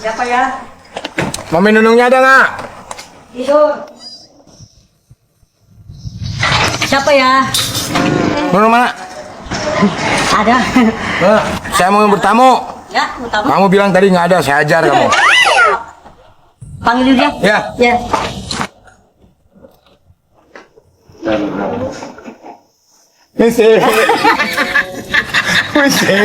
Siapa ya? Mami Nunungnya ada nggak? Itu. Siapa ya? Nunung mana? Ada. Saya mau bertamu. Ya, utama. Kamu bilang tadi nggak ada, saya ajar kamu. Panggil dia. Ya. Ya. Misi. Misi.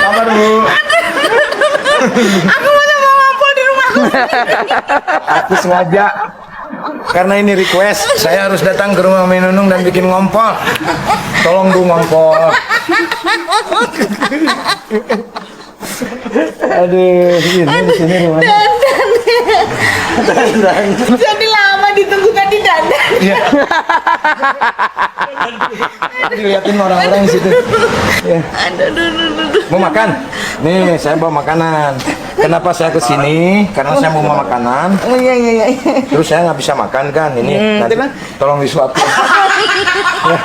Apa dulu? Aku mana mau ngumpul di rumahku. Aku sengaja. Karena ini request, saya harus datang ke rumah Mami Nunung dan bikin ngompol. Tolong bu ngompol. Aduh, ini di sini rumahnya. Dandan. Jadi lama ditunggu tadi dandan. Iya. Dilihatin orang-orang di situ. Ya. Mau makan? Nih, saya bawa makanan. Kenapa saya kesini? Karena saya mau makanan. Oh iya. Terus saya nggak bisa makan kan? Ini nanti tolong disuapin. Ya.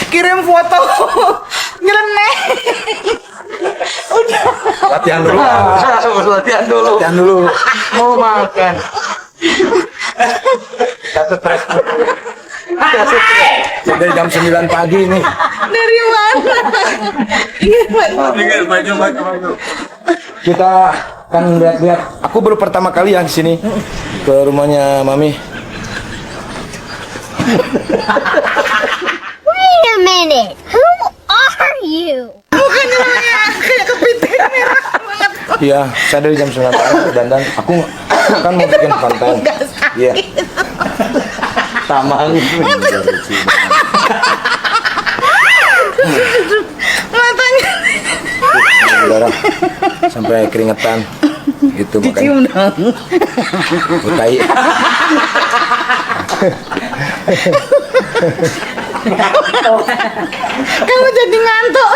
kirim foto. Nyeleneh. Udah. Latihan dulu. Latihan dulu. Mau makan. Satu stres. Dari jam 9 pagi nih. Dari mana? Kita akan lihat-lihat. Aku baru pertama kali ya di sini ke rumahnya Mami. Wait a minute. Who are you? Mukanya kayak kepiting merah banget. Iya, saya dari jam 9 pagi dan aku kan mau bikin konten. Iya. Tamang. Matanya. Darah sampai keringetan. Itu makanya. Dicium dong. Bukai. Kamu jadi ngantuk.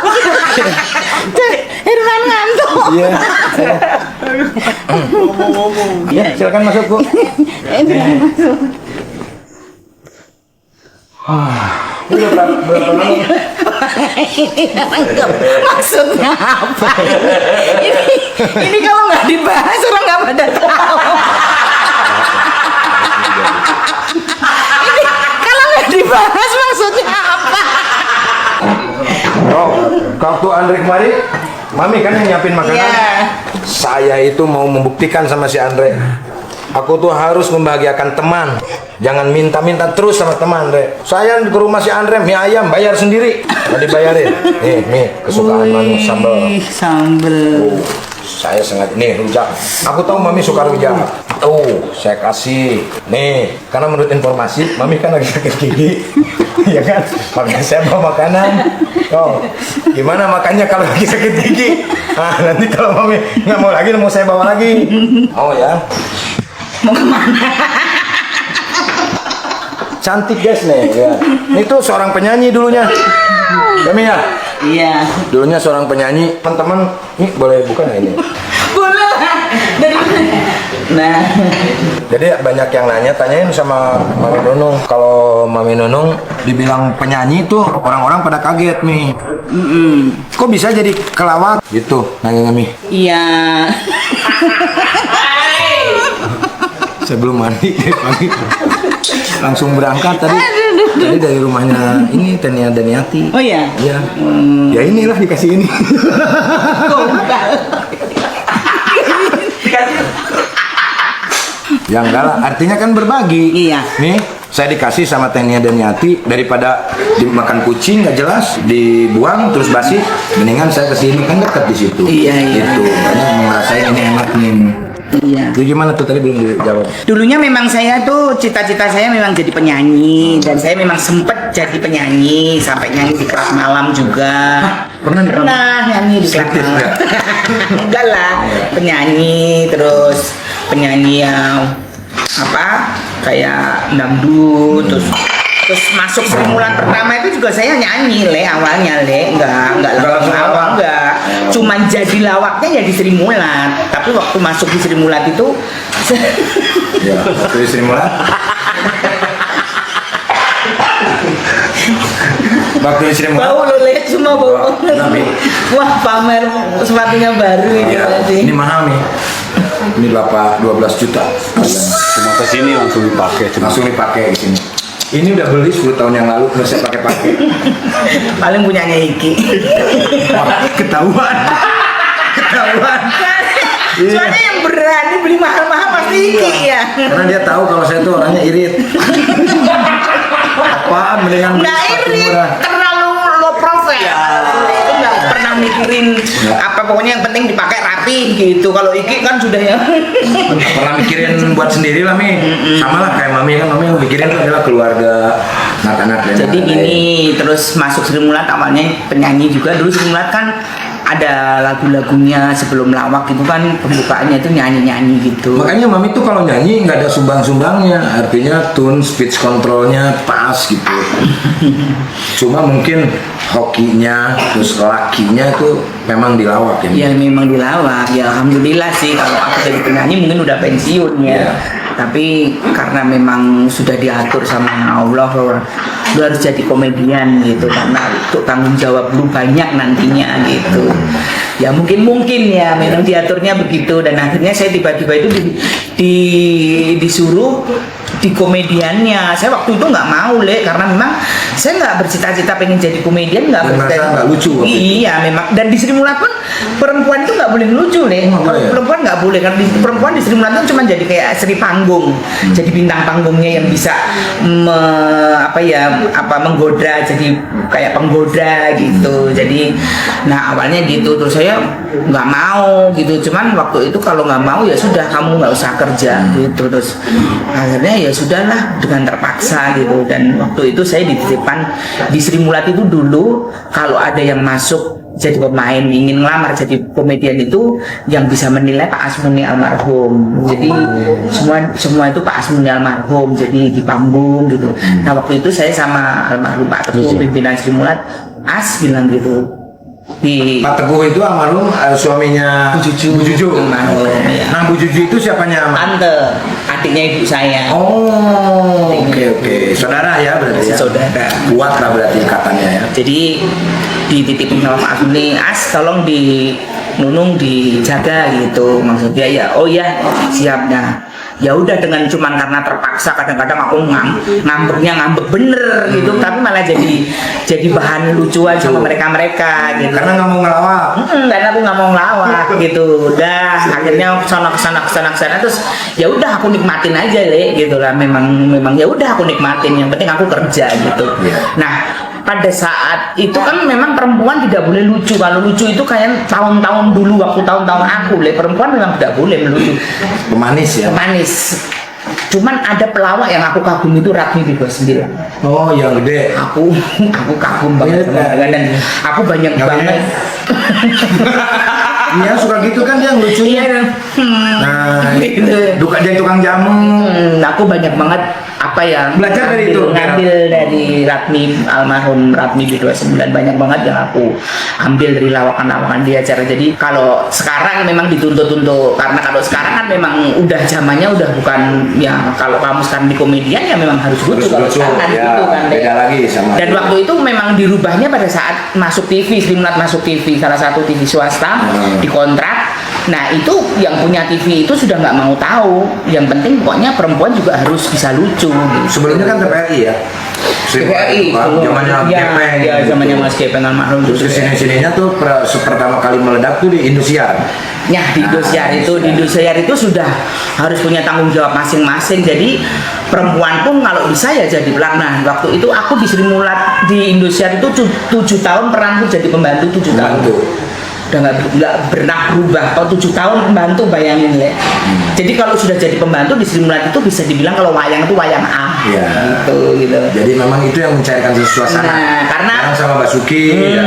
Herman ngantuk. Iya. Iya, silakan masuk, Bu. Udah berapa lama? Maksudnya apa? Ini kalau nggak dibahas orang nggak pada tahu. Ini kalau nggak dibahas maksudnya apa? Oh, waktu Andre kemari, Mami kan yang nyiapin makanan. Iya. Saya itu mau membuktikan sama si Andre. Aku tuh harus membahagiakan teman. Jangan minta-minta terus sama teman, Andre. Saya ke rumah si Andre, mie ayam bayar sendiri. Tadi bayarin. Nih, kesukaan Mami sambal. Sambel. Saya sengaja nih rujak. Aku tahu Mami suka rujak. Tuh, saya kasih. Nih, karena menurut informasi Mami kan lagi sakit gigi. Ya kan? Makanya saya bawa makanan. Oh, gimana makannya kalau lagi sakit gigi? Ah, nanti kalau Mami nggak mau lagi, mau saya bawa lagi. Oh ya. Mau kemana? Cantik guys nih. Ya. Ini tuh seorang penyanyi dulunya. Mami ya. Iya. Dulunya seorang penyanyi. Teman-teman, ini boleh buka nggak ini? Boleh. Dari mana? Nah. Jadi banyak yang nanya, tanyain sama Mami Nunung. Kalau Mami Nunung dibilang penyanyi tuh orang-orang pada kaget nih. Kok bisa jadi kelawak? Gitu, nanya Mami. Iya. Sebelum mandi, pagi langsung berangkat tadi. Tadi dari rumahnya ini Tania Daniati. Oh iya. Iya. Ya inilah dikasih ini. Ya enggak lah, artinya kan berbagi. Iya. Nih, saya dikasih sama Tania Daniati, daripada dimakan kucing nggak jelas, dibuang terus basi, mendingan saya kesini kan dekat di situ. Iya. Gitu, karena mau ngerasain ini enak nih. Iya. Itu gimana tuh tadi belum dijawab? Dulunya memang saya tuh cita-cita saya memang jadi penyanyi dan saya memang sempet jadi penyanyi sampai nyanyi di klub malam juga. Pernah nyanyi di klub Selektif, malam. ya? Enggak lah, penyanyi terus penyanyi yang apa kayak dangdut terus masuk Sri Mulat pertama itu juga saya nyanyi awalnya enggak langsung awal enggak cuman jadi lawaknya ya di Sri Mulat. Tapi waktu masuk di Sri Mulat itu Ya, waktu di Sri Mulat. Waktu di Sri Mulat. bau lo lihat cuma bau. Tapi Wah, pamer sepatunya baru ini ya, berarti. ini mahal nih. Ini 12 juta. Cuma kesini langsung dipakai. Langsung dipakai di sini. Ini udah beli 10 tahun yang lalu, udah saya pakai. Paling punyanya Iki. Wah, ketahuan. Ketahuan. Soalnya yang berani beli mahal-mahal pasti Iki ya. Karena dia tahu kalau saya tuh orangnya irit. Apaan mendingan beli Nggak sepatu irit, murah. terlalu low profile. Itu nggak pernah mikirin apa, pokoknya yang penting dipakai rapi gitu. Kalau Iki kan sudah ya. Pernah mikirin buat sendiri lah Mi. Sama lah kayak Mami kan, Mami yang mikirin itu adalah keluarga, anak-anak dan Jadi lain-lain. gini, terus masuk Sri Mulat awalnya penyanyi juga. Dulu Sri Mulat kan ada lagu-lagunya sebelum lawak itu kan pembukaannya itu nyanyi-nyanyi gitu. Makanya Mami tuh kalau nyanyi nggak ada sumbang-sumbangnya, artinya tune, speech controlnya pas gitu. Cuma mungkin hokinya, terus lakinya itu memang dilawak ya. Ya memang dilawak. Ya alhamdulillah sih kalau aku jadi penyanyi mungkin udah pensiun ya. Iya. Tapi karena memang sudah diatur sama Allah, lu harus jadi komedian gitu karena untuk tanggung jawab lu banyak nantinya gitu. Ya mungkin ya memang diaturnya begitu, dan akhirnya saya tiba-tiba itu disuruh di komediannya. Saya waktu itu nggak mau karena memang saya nggak bercita-cita pengen jadi komedian, nggak Dan merasa nggak lucu waktu itu. Iya memang, dan di Sri Mulat pun perempuan itu nggak boleh lucu Oh, iya. perempuan nggak boleh, karena perempuan di Sri Mulat itu cuma jadi kayak seri panggung, jadi bintang panggungnya yang bisa menggoda, jadi kayak penggoda gitu. Jadi nah awalnya gitu, terus saya nggak mau gitu, cuman waktu itu kalau nggak mau ya sudah, kamu nggak usah kerja gitu. Terus akhirnya ya sudahlah dengan terpaksa gitu. Dan waktu itu saya dititipkan di Sri Mulat itu dulu, kalau ada yang masuk jadi pemain ingin ngelamar jadi komedian itu yang bisa menilai Pak Asmuni almarhum. Jadi semua itu Pak Asmuni almarhum, jadi di panggung gitu. Nah waktu itu saya sama almarhum Pak Teguh pimpinan Sri Mulat, As bilang gitu di Pak Teguh itu almarhum suaminya Bu Juju. Almarhum, ya. Nah Bu Juju itu siapanya? Tante, adiknya ibu saya. Oh, oke. Saudara ya berarti ya. Saudara. Kuat lah berarti ikatannya ya. Jadi dititipin sama Pak Asmuni, As tolong di Nunung dijaga gitu, maksudnya ya. Oh ya siap. Nah ya udah, dengan cuman karena terpaksa, kadang-kadang aku ngambek bener gitu, tapi malah jadi bahan lucuan sama mereka gitu. Karena nggak mau ngelawak. Karena aku nggak mau ngelawak gitu. Udah akhirnya kesana terus ya udah aku nikmatin aja gitu lah. Memang ya udah aku nikmatin, yang penting aku kerja gitu. Iya. Nah pada saat itu kan memang perempuan tidak boleh lucu. Kalau lucu itu kayak tahun-tahun dulu, waktu tahun-tahun aku perempuan memang tidak boleh melucu, Pemanis ya. pemanis. Cuman ada pelawak yang aku kagum itu Ratmi di 29. Oh yang gede. Aku kagum banget sama dia, dan aku banyak Yang banget. Iya suka gitu kan dia lucunya. Iya, Nah, gitu. dia tukang jamu. Aku banyak banget Belajar dari itu, ngambil dari almarhum Ratmi di 29, banyak banget yang aku ambil dari lawakan-lawakan dia. Jadi kalau sekarang memang dituntut karena kalau sekarang kan memang udah zamannya udah bukan ya, kalau kamu sekarang di komedian ya memang harus lucu. Kalau sekarang kan ya, gitu kan beda lagi sama. Dan waktu itu memang dirubahnya pada saat masuk TV, Sri Mulat masuk TV, salah satu TV swasta dikontrak. Nah itu yang punya TV itu sudah nggak mau tahu, yang penting pokoknya perempuan juga harus bisa lucu gitu. Sebelumnya kan TVRI ya. TVRI Zamannya Gepeng. ya zamannya Mas Gepeng almarhum Terus itu. sininya tuh pertama kali meledak tuh di Indosiar. Ya di Indosiar itu sudah harus punya tanggung jawab masing-masing. Jadi perempuan pun kalau bisa ya jadi pelakna. Waktu itu aku di Sri Mulat di Indosiar itu 7 tahun peranku jadi pembantu 7 tahun. Udah nggak pernah berubah. Kalau 7 tahun pembantu, bayangin Jadi kalau sudah jadi pembantu di Sri Mulat itu bisa dibilang kalau wayang itu wayang A. Iya. Gitu. Jadi memang itu yang mencairkan suasana. Nah, karena sekarang sama Basuki. Ya.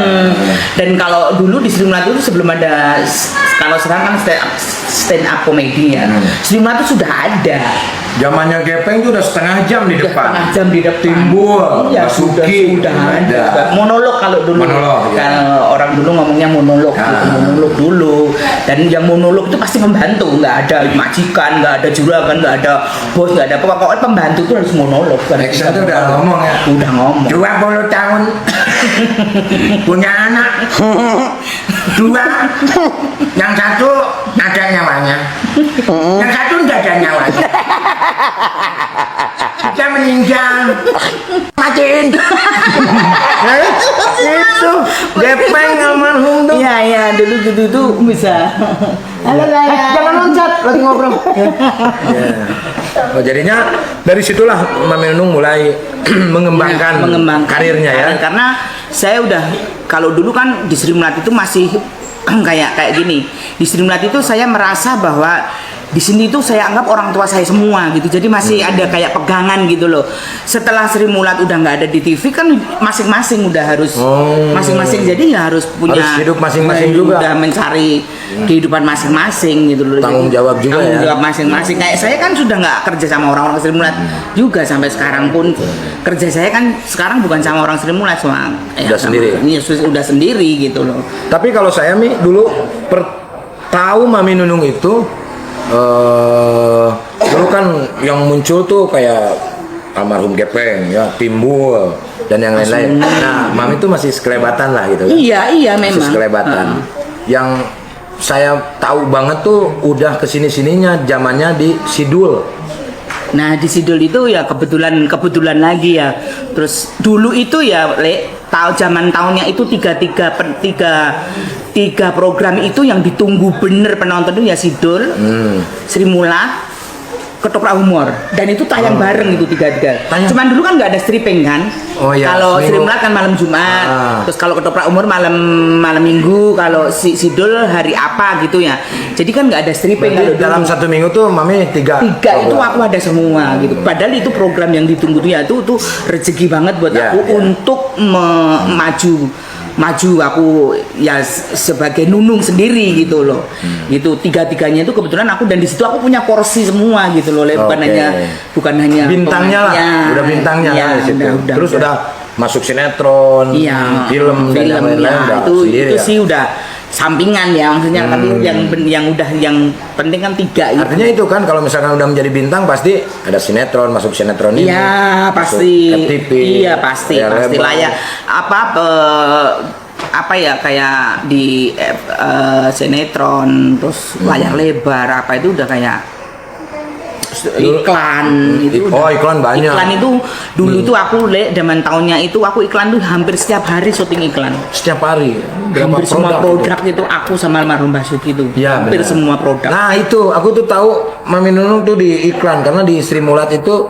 Dan kalau dulu di Sri Mulat itu sebelum ada, kalau sekarang kan stand up komedi ya. Sri Mulat itu sudah ada. Zamannya Gepeng itu udah setengah jam di depan. Setengah jam di depan. Timbul, Iya, Basuki, sudah ada. monolog kalau dulu. Monolog, ya. Kalau orang dulu ngomongnya monolog, gitu, monolog dulu. Dan yang monolog itu pasti pembantu, nggak ada majikan, nggak ada juragan, nggak ada bos, nggak ada pokoknya pembantu itu harus monolog. Kan? Action tuh udah ngomong ya. Udah ngomong. 20 tahun punya anak 2, yang satu ada nyawanya, yang satu tidak ada nyawanya, kita meninggal, matiin. Itu Gepeng almarhum tuh. Iya iya dulu gitu bisa. Halo Jangan loncat lagi ngobrol. Oh, jadinya dari situlah Mami Nunung mulai mengembangkan karirnya ya. Karena saya udah kalau dulu kan di Sri Mulat itu masih kayak gini. Di Sri Mulat itu saya merasa bahwa di sini tuh saya anggap orang tua saya semua gitu, jadi masih ada kayak pegangan gitu loh. Setelah Sri Mulat udah nggak ada di TV kan masing-masing udah harus masing-masing, jadi ya harus punya harus hidup masing-masing juga, udah mencari kehidupan masing-masing gitu loh. Tanggung jawab juga tanggung ya. jawab masing-masing. Kayak saya kan sudah nggak kerja sama orang-orang Sri Mulat juga sampai sekarang pun kerja saya kan sekarang bukan sama orang Sri Mulat, sama udah sendiri. Udah sendiri gitu loh. Tapi kalau saya dulu tahu Mami Nunung itu dulu kan yang muncul tuh kayak almarhum Gepeng ya, Timbul dan yang lain-lain. Nah, Mami itu masih sekelebatan lah gitu. Iya memang. Masih sekelebatan. Yang saya tahu banget tuh udah kesini-sininya zamannya di Sidul. Nah di Sidul itu ya kebetulan lagi ya. Terus dulu itu ya zaman tahunnya itu tiga program itu yang ditunggu bener penonton itu ya Sidul, Sri Mulat, Ketoprak Humor, dan itu tayang bareng itu tiga. Cuman dulu kan nggak ada stripping kan. Oh, iya. Kalau Sri Mulat kan malam Jumat, terus kalau Ketoprak Humor malam Minggu, kalau Sidul hari apa gitu ya. Jadi kan nggak ada stripping. Kalau dalam satu minggu tuh Mami tiga itu aku ada semua gitu. Padahal itu program yang ditunggu tuh ya tuh rezeki banget buat aku untuk maju aku ya sebagai Nunung sendiri gitu loh. Gitu tiga-tiganya itu kebetulan aku, dan di situ aku punya porsi semua gitu loh. Bukan hanya bintangnya lah. Udah bintangnya ya, lah di situ. Terus udah masuk sinetron, film dan yang lain-lain itu sih udah sampingan ya maksudnya. Tapi yang penting kan tiga gitu. Artinya itu kan kalau misalkan udah menjadi bintang pasti ada sinetron, masuk sinetron ini. Iya pasti. FTV, iya pasti lah ya. Apa ya kayak di sinetron, terus layar lebar apa itu udah kayak iklan itu. Iklan banyak. Iklan itu dulu tuh aku zaman tahunnya itu aku iklan tuh hampir setiap hari syuting iklan. Setiap hari. Hampir semua produk itu aku sama almarhum Basuki itu. Ya, hampir semua produk. Nah itu aku tuh tahu Mami Nunung tuh di iklan karena di Sri Mulat itu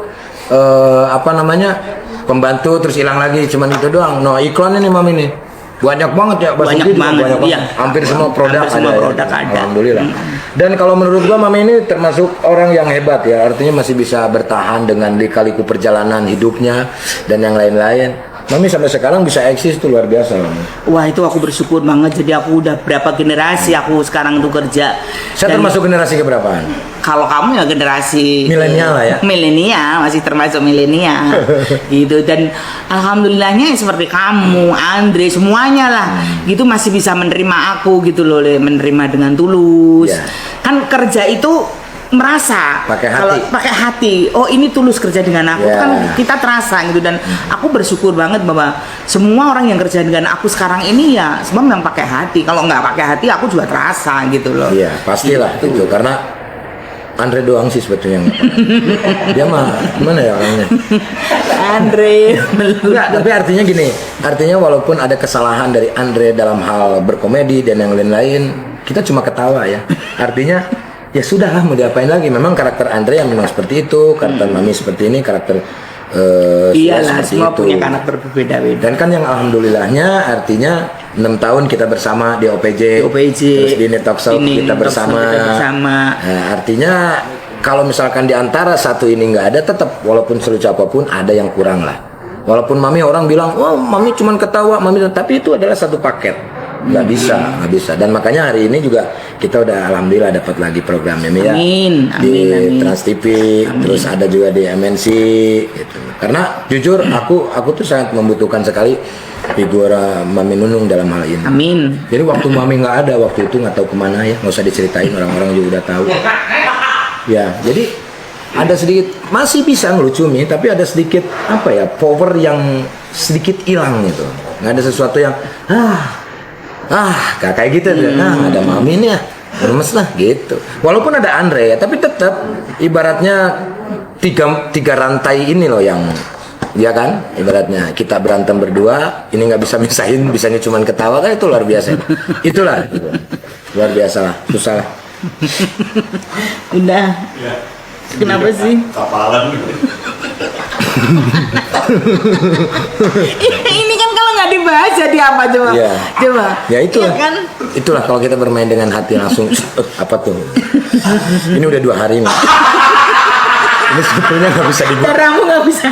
pembantu terus hilang lagi, cuman itu doang. No iklan ini Mami nih. Banyak banget ya, banyak banget. Iya. Hampir semua produk ada. Alhamdulillah. Dan kalau menurut gua Mami ini termasuk orang yang hebat ya, artinya masih bisa bertahan dengan lika-liku perjalanan hidupnya dan yang lain-lain. Mami sampai sekarang bisa eksis tuh luar biasa. Wah itu aku bersyukur banget. Jadi aku udah berapa generasi aku sekarang tuh kerja. Saya termasuk generasi keberapaan? Kalau kamu ya generasi milenial lah ya. Milenial, masih termasuk milenial. Gitu. Dan alhamdulillahnya seperti kamu, Andre, semuanya lah. Gitu masih bisa menerima aku gitu loh, menerima dengan tulus. Kan kerja itu merasa kalau pakai hati, oh ini tulus kerja dengan aku, kan kita terasa gitu. Dan aku bersyukur banget bahwa semua orang yang kerja dengan aku sekarang ini ya semua memang pakai hati. Kalau nggak pakai hati aku juga terasa gitu loh. Iya pastilah gitu. Itu karena Andre doang sih sebetulnya. Dia mah gimana ya orangnya? Andre enggak, tapi artinya gini, artinya walaupun ada kesalahan dari Andre dalam hal berkomedi dan yang lain-lain, kita cuma ketawa ya. Artinya ya sudahlah, mau diapain lagi, memang karakter Andre yang memang seperti itu, karakter Mami seperti ini, karakter iyalah semua itu punya karakter berbeda-beda. Dan kan yang alhamdulillahnya artinya 6 tahun kita bersama di OPJ, terus di Netoksok kita bersama. Nah, artinya kalau misalkan di antara satu ini nggak ada, tetap walaupun selucu apapun ada yang kurang lah. Walaupun Mami orang bilang, oh Mami cuma ketawa, Mami, tapi itu adalah satu paket. nggak bisa. Dan makanya hari ini juga kita udah alhamdulillah dapat lagi programnya Mia Amin, di amin. Trans TV, terus ada juga di MNC gitu. Karena jujur aku tuh sangat membutuhkan sekali figur Mami Nunung dalam hal ini. Amin. Jadi waktu Mami nggak ada, waktu itu nggak tahu kemana ya, nggak usah diceritain, orang-orang juga udah tahu. Ya, jadi ada sedikit masih bisa ngelucu Mi, tapi ada sedikit apa ya, power yang sedikit hilang gitu. Nggak ada sesuatu yang kayak gitu. Ada Mami nih ya, lemes lah gitu. Walaupun ada Andre, tapi tetap ibaratnya tiga rantai ini loh yang ya kan, ibaratnya kita berantem berdua, ini nggak bisa misahin, bisanya cuma ketawa kan, itu luar biasa. Itulah gitu. Luar biasa lah, susah lah. Udah. Kenapa sih? Kapalan. Ini kan kalau nggak dibahas jadi apa coba? Iya. Coba. Ya itu Iya kan? itulah kalau kita bermain dengan hati langsung apa tuh? Ini udah 2 hari nih. Ini sebetulnya nggak bisa dibuat. Darahmu nggak bisa.